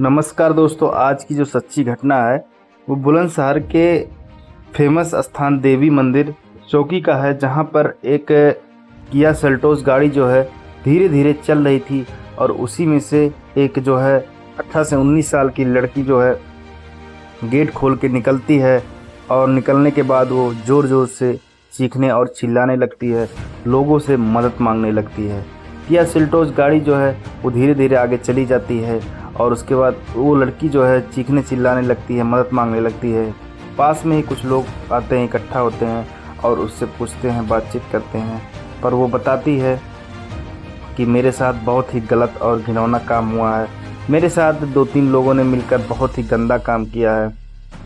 नमस्कार दोस्तों, आज की जो सच्ची घटना है वो बुलंदशहर के फेमस स्थान देवी मंदिर चौकी का है, जहां पर एक किया सेल्टोस गाड़ी जो है धीरे धीरे चल रही थी और उसी में से एक जो है 18 से 19 साल की लड़की जो है गेट खोल के निकलती है और निकलने के बाद वो ज़ोर ज़ोर से चीखने और चिल्लाने लगती है, लोगों से मदद मांगने लगती है। किया सेल्टोस गाड़ी जो है वो धीरे धीरे आगे चली जाती है और उसके बाद वो लड़की जो है चीखने चिल्लाने लगती है, मदद मांगने लगती है। पास में ही कुछ लोग आते हैं, इकट्ठा होते हैं और उससे पूछते हैं, बातचीत करते हैं, पर वो बताती है कि मेरे साथ बहुत ही गलत और घिनौना काम हुआ है। मेरे साथ 2-3 लोगों ने मिलकर बहुत ही गंदा काम किया है।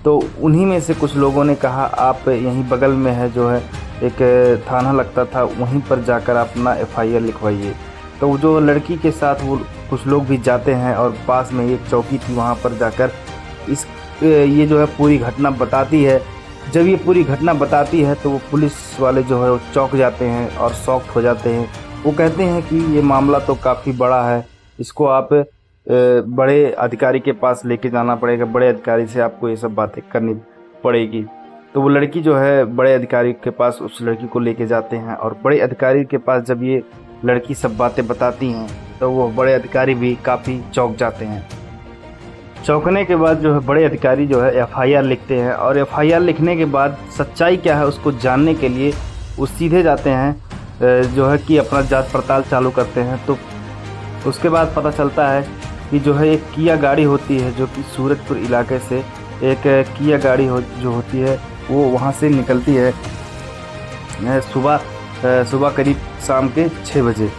तो उन्हीं में से कुछ लोगों ने कहा, आप यहीं बगल में है जो है एक थाना लगता था, वहीं पर जाकर अपना FIR लिखवाइए। तो जो लड़की के साथ वो कुछ लोग भी जाते हैं और पास में एक चौकी थी, वहाँ पर जाकर ये जो है पूरी घटना बताती है। जब ये पूरी घटना बताती है तो वो पुलिस वाले जो है वो चौंक जाते हैं और शॉक्ड हो जाते हैं। वो कहते हैं कि ये मामला तो काफ़ी बड़ा है, इसको आप बड़े अधिकारी के पास लेके जाना पड़ेगा, बड़े अधिकारी से आपको ये सब बातें करनी पड़ेगी। तो वो लड़की जो है बड़े अधिकारी के पास उस लड़की को लेके जाते हैं और बड़े अधिकारी के पास जब ये लड़की सब बातें बताती हैं तो वो बड़े अधिकारी भी काफ़ी चौंक जाते हैं। चौंकने के बाद जो है बड़े अधिकारी जो है FIR लिखते हैं और FIR लिखने के बाद सच्चाई क्या है उसको जानने के लिए वो सीधे जाते हैं जो है कि अपना जांच पड़ताल चालू करते हैं। तो उसके बाद पता चलता है कि जो है एक किया गाड़ी होती है जो कि सूरजपुर इलाके से एक किया गाड़ी जो होती है वो वहाँ से निकलती है सुबह करीब शाम के 6 बजे,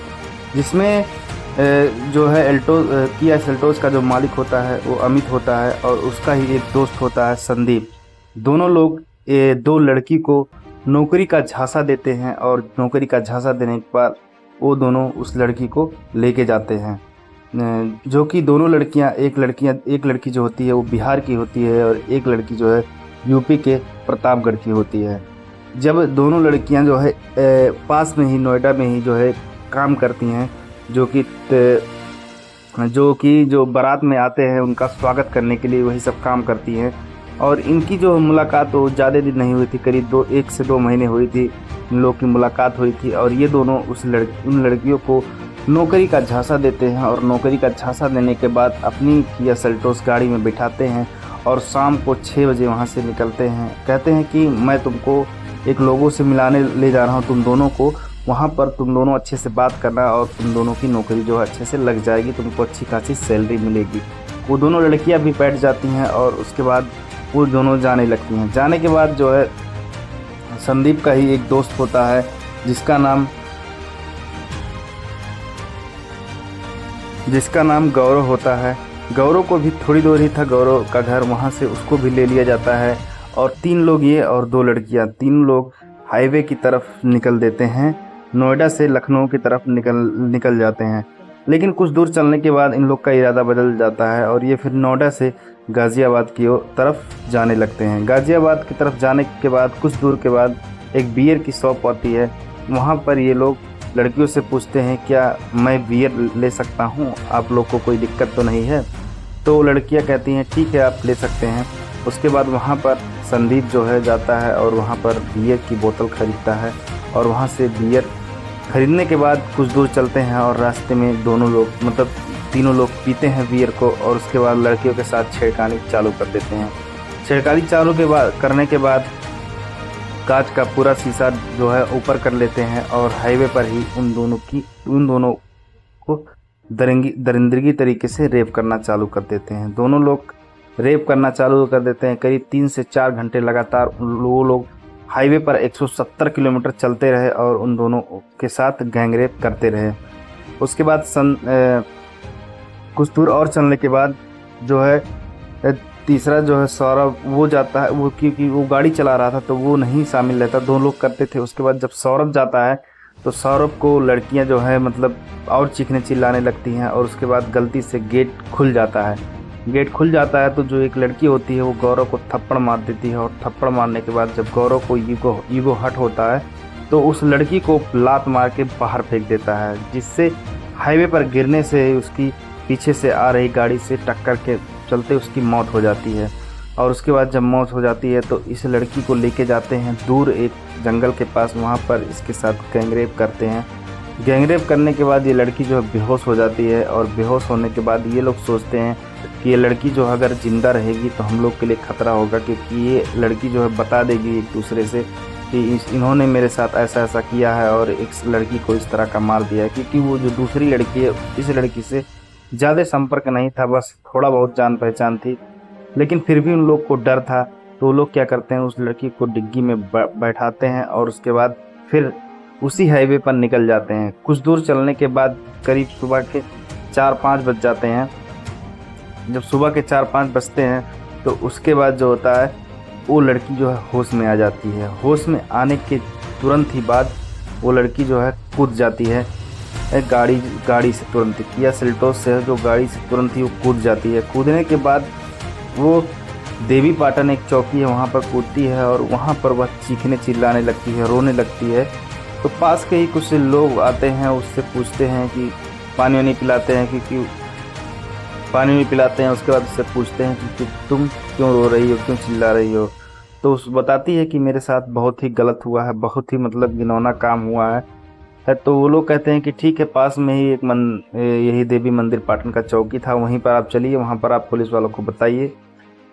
जिसमें जो है किया सेल्टोस का जो मालिक होता है वो अमित होता है और उसका ही एक दोस्त होता है संदीप। दोनों लोग 2 लड़की को नौकरी का झांसा देते हैं और नौकरी का झांसा देने के बाद वो दोनों उस लड़की को लेके जाते हैं, जो कि दोनों लड़कियां एक लड़की जो होती है वो बिहार की होती है और एक लड़की जो है यूपी के प्रतापगढ़ की होती है। जब दोनों लड़कियां जो है पास में ही नोएडा में ही जो है काम करती हैं, जो बारात में आते हैं उनका स्वागत करने के लिए वही सब काम करती हैं। और इनकी जो मुलाकात वो ज़्यादा दिन नहीं हुई थी, करीब 1 से 2 महीने हुई थी इन लोग की मुलाकात हुई थी। और ये दोनों उन लड़कियों को नौकरी का झांसा देते हैं और नौकरी का झांसा देने के बाद अपनी किया सेल्टोस गाड़ी में बिठाते हैं और शाम को 6 बजे वहाँ से निकलते हैं। कहते हैं कि मैं तुमको एक लोगों से मिलाने ले जा रहा हूँ, तुम दोनों को वहाँ पर तुम दोनों अच्छे से बात करना और तुम दोनों की नौकरी जो है अच्छे से लग जाएगी, तुमको अच्छी खासी सैलरी मिलेगी। वो दोनों लड़कियाँ भी बैठ जाती हैं और उसके बाद वो दोनों जाने लगती हैं। जाने के बाद जो है संदीप का ही एक दोस्त होता है जिसका नाम गौरव होता है। गौरव को भी थोड़ी दूर ही था गौरव का घर, वहाँ से उसको भी ले लिया जाता है और 3 लोग ये और 2 लड़कियाँ, 3 लोग हाईवे की तरफ निकल देते हैं, नोएडा से लखनऊ की तरफ निकल जाते हैं। लेकिन कुछ दूर चलने के बाद इन लोग का इरादा बदल जाता है और ये फिर नोएडा से गाज़ियाबाद की तरफ जाने लगते हैं। गाज़ियाबाद की तरफ जाने के बाद कुछ दूर के बाद एक बियर की शॉप आती है। वहाँ पर ये लोग लड़कियों से पूछते हैं, क्या मैं बियर ले सकता हूँ, आप लोग को कोई दिक्कत तो नहीं है? तो लड़कियाँ कहती हैं ठीक है आप ले सकते हैं। उसके बाद वहाँ पर संदीप जो है जाता है और वहाँ पर बियर की बोतल ख़रीदता है और वहाँ से बियर ख़रीदने के बाद कुछ दूर चलते हैं और रास्ते में दोनों लोग मतलब तीनों लोग पीते हैं बियर को और उसके बाद लड़कियों के साथ छेड़खानी चालू कर देते हैं। छेड़खानी चालू करने के बाद कांच का पूरा शीशा जो है ऊपर कर लेते हैं और हाईवे पर ही उन दोनों को दरिंदगी तरीके से रेप करना चालू कर देते हैं। दोनों लोग रेप करना चालू कर देते हैं। करीब 3 से 4 घंटे लगातार वो लोग हाईवे पर 170 किलोमीटर चलते रहे और उन दोनों के साथ गैंग रेप करते रहे। उसके बाद कुछ दूर और चलने के बाद जो है तीसरा जो है सौरभ वो जाता है, वो क्योंकि वो गाड़ी चला रहा था तो वो नहीं शामिल रहता, 2 लोग करते थे। उसके बाद जब सौरभ जाता है तो सौरभ को लड़कियां जो है मतलब और चीखने चिल्लाने लगती हैं और उसके बाद गलती से गेट खुल जाता है। गेट खुल जाता है तो जो एक लड़की होती है वो गौरव को थप्पड़ मार देती है और थप्पड़ मारने के बाद जब गौरव को ईगो हट होता है तो उस लड़की को लात मार के बाहर फेंक देता है, जिससे हाईवे पर गिरने से उसकी पीछे से आ रही गाड़ी से टक्कर के चलते उसकी मौत हो जाती है। और उसके बाद जब मौत हो जाती है तो इस लड़की को लेके जाते हैं दूर एक जंगल के पास, वहाँ पर इसके साथ गैंगरेप करते हैं। गैंगरेप करने के बाद ये लड़की जो है बेहोश हो जाती है, और बेहोश होने के बाद ये लोग सोचते हैं कि ये लड़की जो अगर ज़िंदा रहेगी तो हम लोग के लिए ख़तरा होगा, क्योंकि ये लड़की जो है बता देगी एक दूसरे से कि इन्होंने मेरे साथ ऐसा ऐसा किया है और एक लड़की को इस तरह का मार दिया है। क्योंकि वो जो दूसरी लड़की है इस लड़की से ज़्यादा संपर्क नहीं था, बस थोड़ा बहुत जान पहचान थी, लेकिन फिर भी उन लोग को डर था। तो वो लोग क्या करते हैं, उस लड़की को डिग्गी में बैठाते हैं और उसके बाद फिर उसी हाईवे पर निकल जाते हैं। कुछ दूर चलने के बाद करीब सुबह के 4-5 बज जाते हैं। जब सुबह के 4-5 बजते हैं तो उसके बाद जो होता है वो लड़की जो है होश में आ जाती है। होश में आने के तुरंत ही बाद वो लड़की जो है कूद जाती है गाड़ी से, तुरंत ही किया सेल्टोस से जो गाड़ी से तुरंत ही वो कूद जाती है। कूदने के बाद वो देवी पाटन एक चौकी है वहाँ पर कूदती है, और वहाँ पर वह चीखने चिल्लाने लगती है, रोने लगती है। तो पास के ही कुछ लोग आते हैं, उससे पूछते हैं कि पानी वानी पिलाते हैं, क्योंकि पानी नहीं पिलाते हैं। उसके बाद उससे पूछते हैं कि तुम क्यों रो रही हो, क्यों चिल्ला रही हो। तो उस बताती है कि मेरे साथ बहुत ही गलत हुआ है, बहुत ही मतलब घिनौना काम हुआ है। तो वो लोग कहते हैं कि ठीक है, पास में ही एक यही देवी मंदिर पाटन का चौकी था, वहीं पर आप चलिए, वहाँ पर आप पुलिस वालों को बताइए।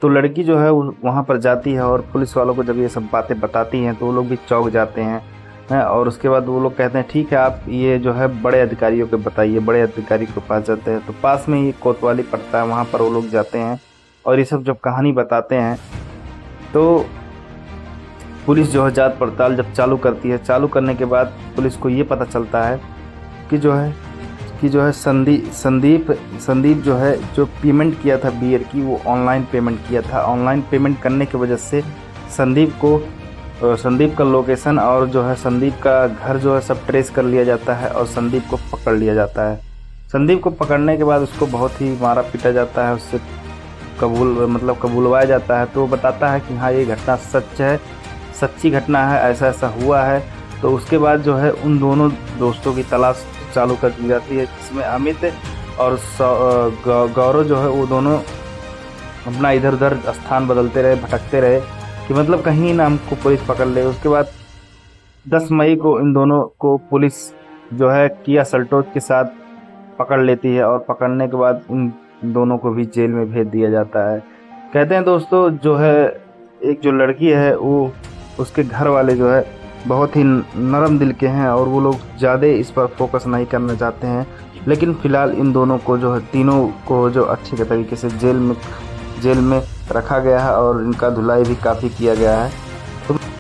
तो लड़की जो है वहाँ पर जाती है और पुलिस वालों को जब ये सब बातें बताती हैं तो वो लोग भी चौंक जाते हैं। और उसके बाद वो लोग कहते हैं ठीक है, आप ये जो है बड़े अधिकारियों को बताइए। बड़े अधिकारी के पास जाते हैं तो पास में ही कोतवाली पड़ता है, वहाँ पर वो लोग जाते हैं और ये सब जब कहानी बताते हैं तो पुलिस जो है जांच पड़ताल जब चालू करती है। चालू करने के बाद पुलिस को ये पता चलता है कि जो है संदीप जो है जो पेमेंट किया था बियर की, वो ऑनलाइन पेमेंट किया था। ऑनलाइन पेमेंट करने की वजह से संदीप का लोकेशन और जो है संदीप का घर जो है सब ट्रेस कर लिया जाता है और संदीप को पकड़ लिया जाता है। संदीप को पकड़ने के बाद उसको बहुत ही मारा पीटा जाता है, उससे कबूलवाया जाता है। तो वो बताता है कि हाँ ये घटना सच है, सच्ची घटना है, ऐसा ऐसा हुआ है। तो उसके बाद जो है उन दोनों दोस्तों की तलाश चालू कर दी जाती है, जिसमें अमित और गौरव जो है वो दोनों अपना इधर उधर स्थान बदलते रहे, भटकते रहे कि मतलब कहीं ना हमको पुलिस पकड़ ले। उसके बाद 10 मई को इन दोनों को पुलिस जो है किया सेल्टोस के साथ पकड़ लेती है, और पकड़ने के बाद इन दोनों को भी जेल में भेज दिया जाता है। कहते हैं दोस्तों जो है एक जो लड़की है वो उसके घर वाले जो है बहुत ही नरम दिल के हैं और वो लोग ज़्यादा इस पर फोकस नहीं करना चाहते हैं। लेकिन फ़िलहाल इन दोनों को जो है तीनों को जो अच्छे तरीके से जेल में रखा गया है और इनका धुलाई भी काफ़ी किया गया है।